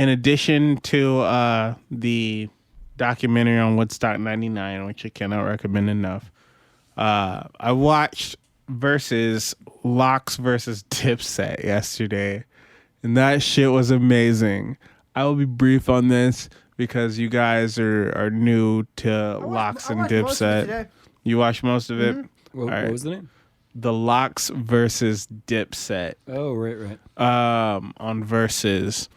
in addition to the documentary on Woodstock 99, which I cannot recommend enough, I watched Verzuz Lox versus Dipset yesterday, and that shit was amazing. I will be brief on this because you guys are new to Lox and Dipset. You watched most of it? What was the name? The Lox versus Dipset. Oh, right. On Verzuz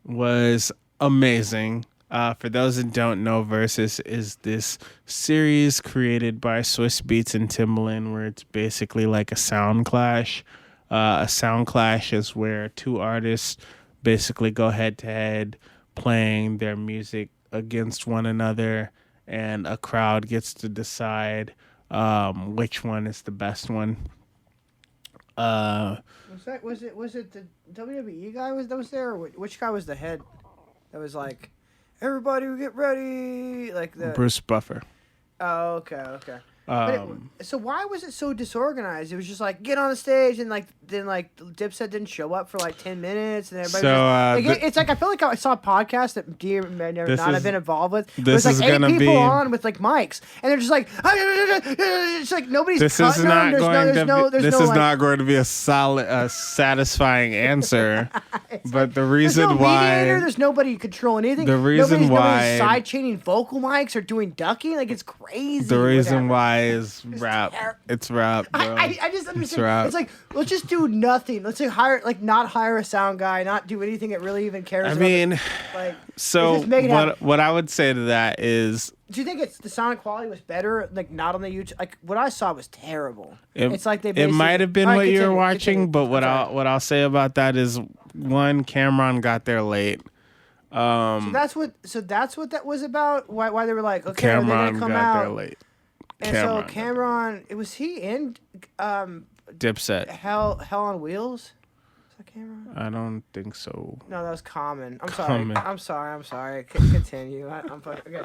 was amazing. For those that don't know, Verzuz is this series created by Swiss Beats and Timbaland where it's basically like a sound clash. A sound clash is where two artists basically go head to head playing their music against one another, and a crowd gets to decide which one is the best one. Was it the WWE guy that was there, or which guy was the head? That was like, everybody get ready, like the Bruce Buffer. Oh, okay. So why was it so disorganized? It was just like get on the stage and then Dipset didn't show up for like 10 minutes and everybody. It's like I feel like I saw a podcast that Deer may never not have been involved with. There's like 8 people on with like mics and they're just like it's like nobody's. This is not going to be a solid, satisfying answer. But the reason why there's nobody controlling anything. The reason why nobody's side chaining vocal mics or doing ducking, like it's crazy. The reason why is rap. It's rap, bro. I just understand. It's like let's just do nothing. Let's not hire a sound guy, not do anything that really even cares. What I would say to that is, do you think the sound quality was better? Like not on the YouTube. Like what I saw was terrible. It's like it might have been what you were watching, but what I'll say about that is, one, Cameron got there late. So that's what that was about. Why they were like, okay, Cameron they're gonna come got out there late. And Cameron, was he in Dipset? Hell on Wheels? Is that Cameron? I don't think so. No, that was Common. I'm sorry. Continue. I'm okay.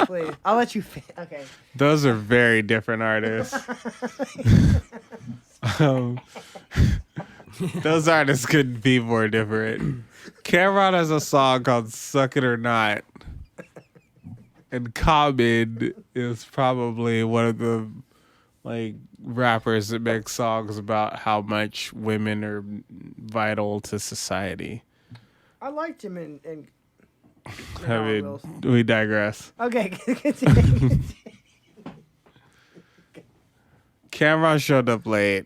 Please, I'll let you. Okay. Those are very different artists. Those artists couldn't be more different. Cameron has a song called "Suck It or Not." And Common is probably one of the rappers that make songs about how much women are vital to society. I liked him in we digress. Okay, continue. Cameron showed up late.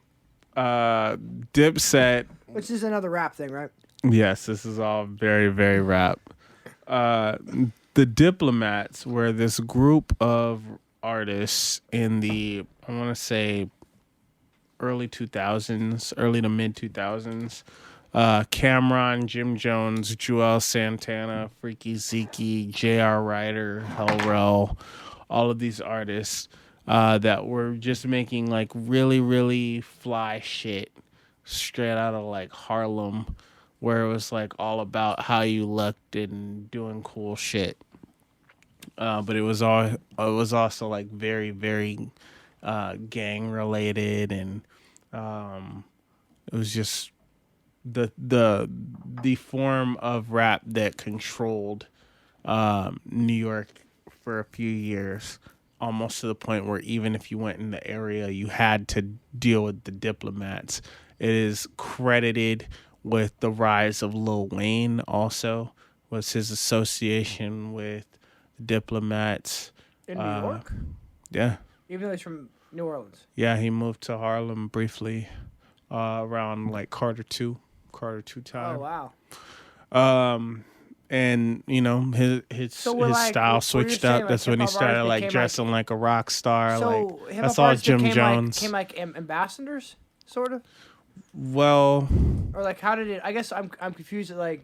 Dipset, which is another rap thing, right? Yes, this is all very, very rap. The Diplomats were this group of artists in the, I want to say, early to mid 2000s. Cameron, Jim Jones, Joel Santana, Freaky Zeke, J.R. Ryder, Hellrell, all of these artists that were just making really, really fly shit straight out of Harlem, where it was all about how you looked and doing cool shit. But it was also very, very gang related, and it was just the form of rap that controlled New York for a few years, almost to the point where even if you went in the area, you had to deal with the Diplomats. It is credited with the rise of Lil Wayne. Also was his association with the Diplomats in New York. Yeah, even though he's from New Orleans. Yeah, he moved to Harlem briefly around Carter 2 time. Oh wow. And his style switched up. That's when he started dressing like a rock star. So that's all Jim Jones. Became ambassadors, sort of. Well, or how did it? I guess I'm confused. Were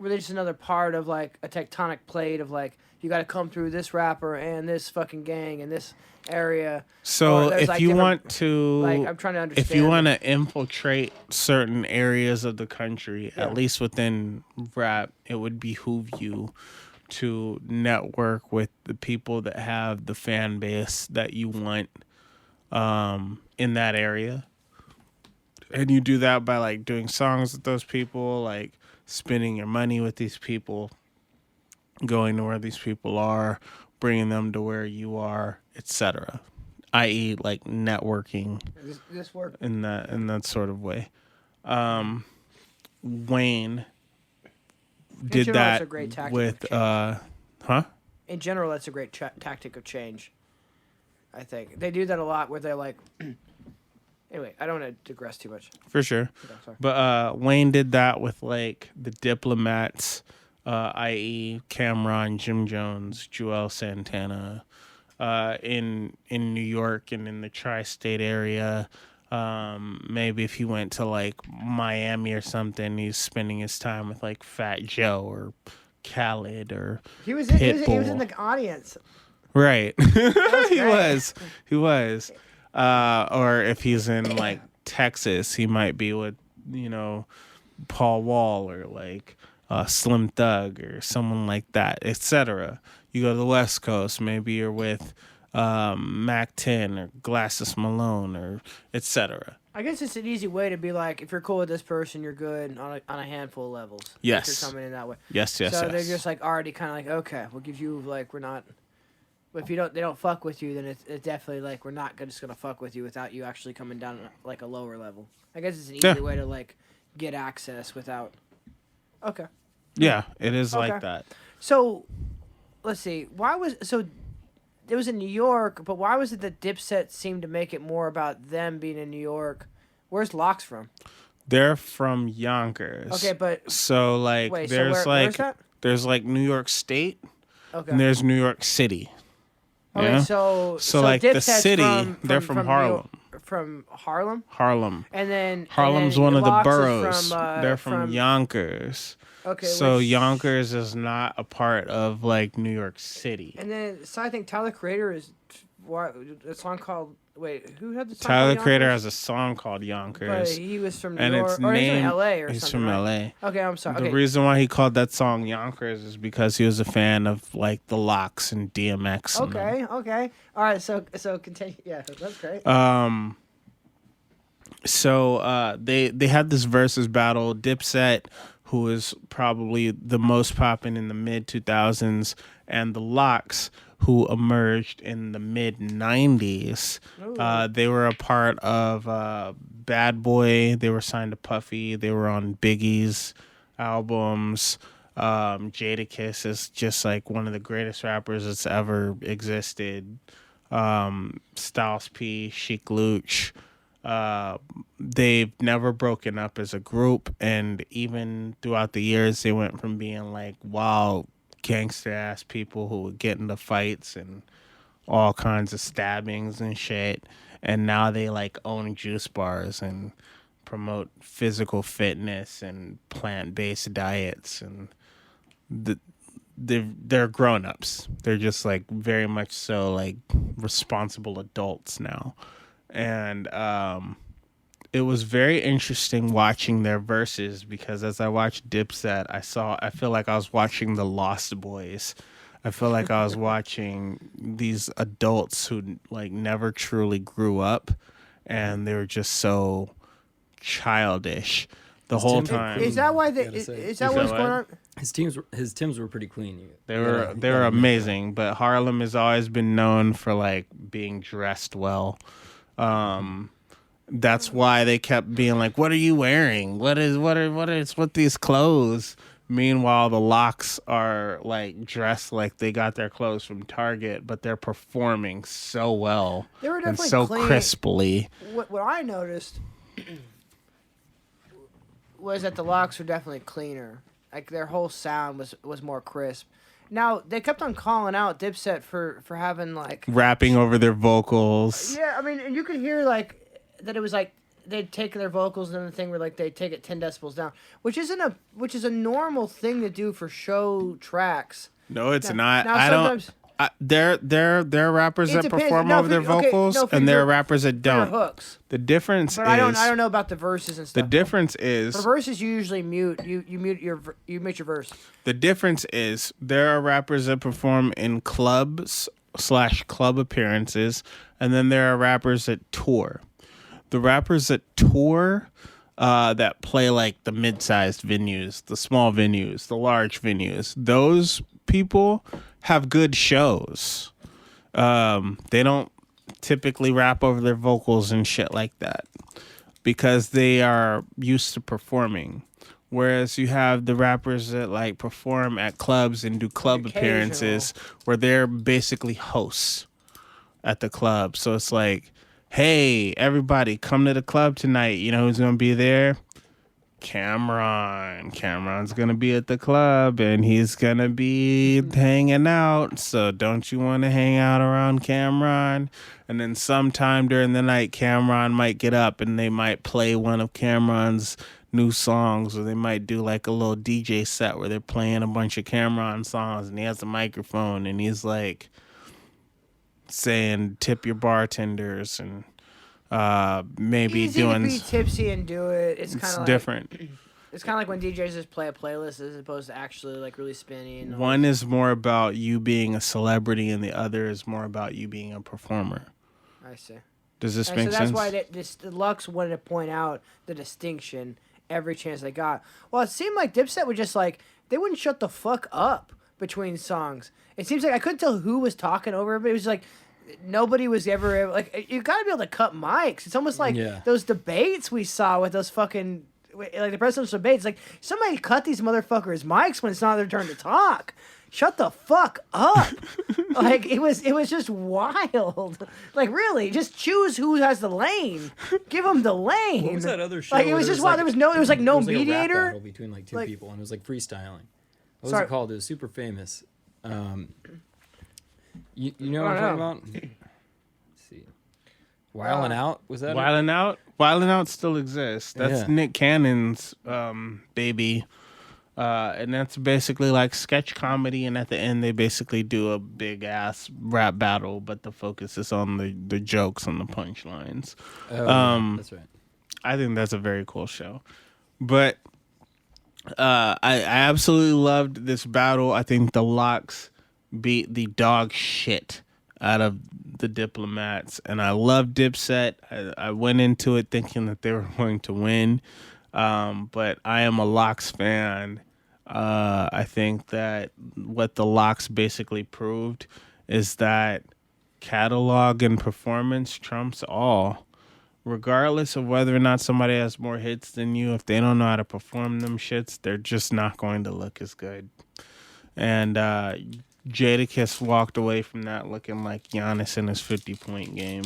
they just another part of a tectonic plate of you got to come through this rapper and this fucking gang in this area? So if you want to, I'm trying to understand. If you want to infiltrate certain areas of the country, at least within rap, it would behoove you to network with the people that have the fan base that you want in that area. And you do that by doing songs with those people, spending your money with these people, going to where these people are, bringing them to where you are, etc. I.e., like networking. This work in that sort of way. Wayne did that with In general, that's a great tactic of change. I think they do that a lot, where they're like. Anyway, I don't want to digress too much. For sure. Okay, but Wayne did that with like the Diplomats, i.e. Cameron, Jim Jones, Joel Santana, in New York and in the tri-state area. Maybe if he went to like Miami or something, he's spending his time with like Fat Joe or Khaled or he was in the audience. Right. He was. Or if he's in like Texas, he might be with, Paul Wall or like Slim Thug or someone like that, etc. You go to the West Coast, maybe you're with Mac 10 or Glasses Malone or etc. I guess it's an easy way to be like, if you're cool with this person, you're good on a handful of levels. Yes. If you're coming in that way. Yes. So they're just like already kind of like, okay, we'll give you like, we're not. But if they don't fuck with you, then it's definitely like, we're not just gonna fuck with you without you actually coming down like a lower level. I guess it's an easy way to like get access without. Okay. Yeah, it is like that. So, let's see. It was in New York, but why was it that Dipset seemed to make it more about them being in New York? Where's Lox from? They're from Yonkers. Okay, but so like where's like New York State. Okay. And there's New York City. Okay, yeah? so like the Dipset's city, they're from Harlem. From Harlem? Harlem. And then Harlem's one of the boroughs. They're from Yonkers. Okay. So Yonkers is not a part of like New York City. And then I think Tyler Creator is a song called who had the song? Tyler Creator has a song called Yonkers. But he was from New York, or he's from LA or he's something. He's from right? LA. Okay, I'm sorry. The reason why he called that song Yonkers is because he was a fan of like the Lox and DMX. Okay. All right, so continue. Yeah, that's great. So they had this versus battle. Dipset, who was probably the most poppin' in the mid 2000s, and the Lox, who emerged in the mid 90s. They were a part of Bad Boy. They were signed to Puffy. They were on Biggie's albums. Jadakiss is just like one of the greatest rappers that's ever existed. Styles P, Sheek Louch. They've never broken up as a group, and even throughout the years, they went from being like wild gangster ass people who would get into fights and all kinds of stabbings and shit, and now they like own juice bars and promote physical fitness and plant-based diets, and they're grown-ups. They're just like very much so like responsible adults now. And it was very interesting watching their verses, because as I watched Dipset, I feel like I was watching the Lost Boys. I feel like I was watching these adults who like never truly grew up, and they were just so childish the whole time. Is that why is that what's going on? His Tims were pretty clean. They were amazing, but Harlem has always been known for like being dressed well. That's why they kept being like, "What are you wearing? What is these clothes?" Meanwhile, the Lox are like dressed like they got their clothes from Target, but they're performing so well and so clean. Crisply. What I noticed was that the Lox were definitely cleaner. Like their whole sound was more crisp. Now they kept on calling out Dipset for having like rapping over their vocals. Yeah, I mean, and you could hear like that it was like they'd take their vocals and the thing where like they take it 10 decibels down, which is a normal thing to do for show tracks. No, it's not. I don't. There are rappers that perform over their vocals, and there are rappers that don't. Hooks. The difference but is I don't know about the verses and stuff. The difference is for verses you usually mute your verse. The difference is there are rappers that perform in clubs / club appearances, and then there are rappers that tour. The rappers that tour that play like the mid-sized venues, the small venues, the large venues. Those people have good shows. They don't typically rap over their vocals and shit like that because they are used to performing. Whereas you have the rappers that like perform at clubs and do club appearances where they're basically hosts at the club. So it's like, hey, everybody, come to the club tonight. You know who's going to be there? Cameron. Cameron's going to be at the club and he's going to be hanging out. So don't you want to hang out around Cameron? And then sometime during the night, Cameron might get up and they might play one of Cameron's new songs, or they might do like a little DJ set where they're playing a bunch of Cameron songs and he has a microphone and he's like saying tip your bartenders and maybe easy doing to be tipsy and do it. It's kind of like, different. It's kind of like when DJs just play a playlist as opposed to actually like really spinning. One is more about you being a celebrity and the other is more about you being a performer. I see. Does this and make so that's sense? why the Lux wanted to point out the distinction every chance they got. Well, it seemed like Dipset would just like, they wouldn't shut the fuck up between songs. It seems like I couldn't tell who was talking over it, but it was like nobody was ever like, you gotta be able to cut mics. It's almost like those debates we saw with those fucking, like the presidential debates. Like, somebody cut these motherfuckers' mics when it's not their turn to talk. Shut the fuck up. Like, it was just wild. Like, really, just choose who has the lane. Give them the lane. What was that other show? Like, it was just wild. There was no, it was like no mediator. Like a rap battle between like two people, and it was like freestyling. What was it called? It was super famous. You know what I'm talking about? Let's see. Wildin' Out, was that Wildin' Out? Wildin' Out still exists. That's Nick Cannon's baby. And that's basically like sketch comedy, and at the end they basically do a big ass rap battle, but the focus is on the jokes and the punchlines. That's right. I think that's a very cool show. But I absolutely loved this battle. I think the Lox beat the dog shit out of the Diplomats, and I love Dipset. I went into it thinking that they were going to win. But I am a Lox fan. I think that what the Lox basically proved is that catalog and performance trumps all. Regardless of whether or not somebody has more hits than you, if they don't know how to perform them shits, they're just not going to look as good. And Jadakiss walked away from that looking like Giannis in his 50-point game.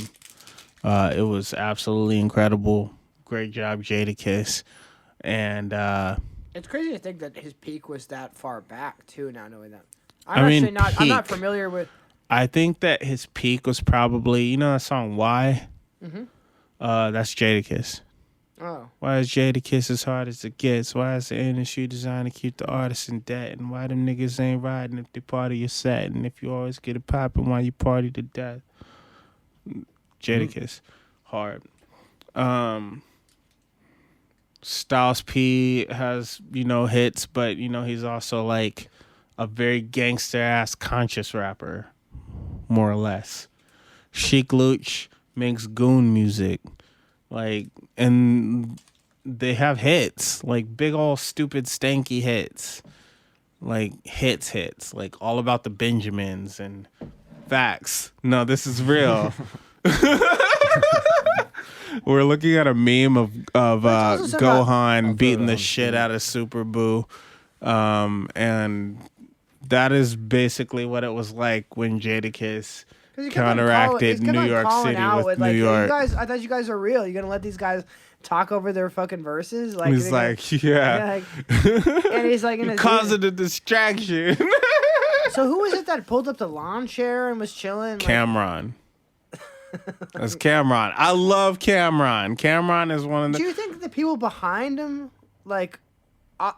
It was absolutely incredible. Great job, Jadakiss. And it's crazy to think that his peak was that far back too. Now knowing that, I'm not familiar with. I think that his peak was probably, you know that song Why. Mm-hmm. That's Jadakiss. Oh. Why is Jadakiss as hard as it gets? Why is the industry designed to keep the artists in debt? And why them niggas ain't riding if they part of your set? And if you always get it popping while you party to death? Jadakiss, hard. Styles P has, hits, but, he's also like a very gangster ass conscious rapper, more or less. Sheik Luch makes goon music, and they have hits, like big old stupid stanky hits, like hits, like All About the Benjamins and Facts. No, this is real. We're looking at a meme of Gohan beating the shit out of Super Boo. And that is basically what it was like when Jadakiss counteracted New York City with New York. I thought you guys are real. You're going to let these guys talk over their fucking verses? Like, he's like, yeah. And he's like, causing a distraction. So who was it that pulled up the lawn chair and was chilling? Cameron. That's Cameron. I love Cameron. Cameron is one of the... Do you think the people behind him,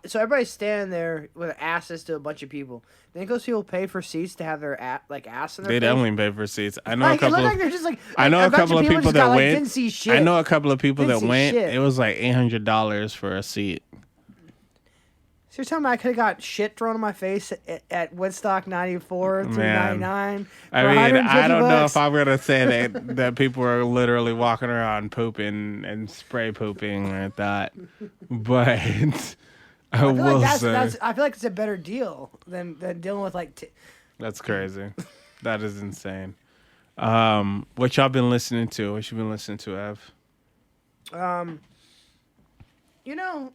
so everybody's standing there with asses to a bunch of people. Think those people pay for seats to have their ass in their face? They definitely pay for seats. I know a couple. It looked like they're just like. I know a couple of people that went. Didn't see shit. I know a couple of people that went. It was like $800 for a seat. So you're telling me I could have got shit thrown in my face at Woodstock 94 through 99? I mean, I don't know if I'm going to say that people are literally walking around pooping and spray pooping like that. But I will say. I feel like it's a better deal than dealing with like... That's crazy. That is insane. What y'all been listening to? What you been listening to, Ev? You know,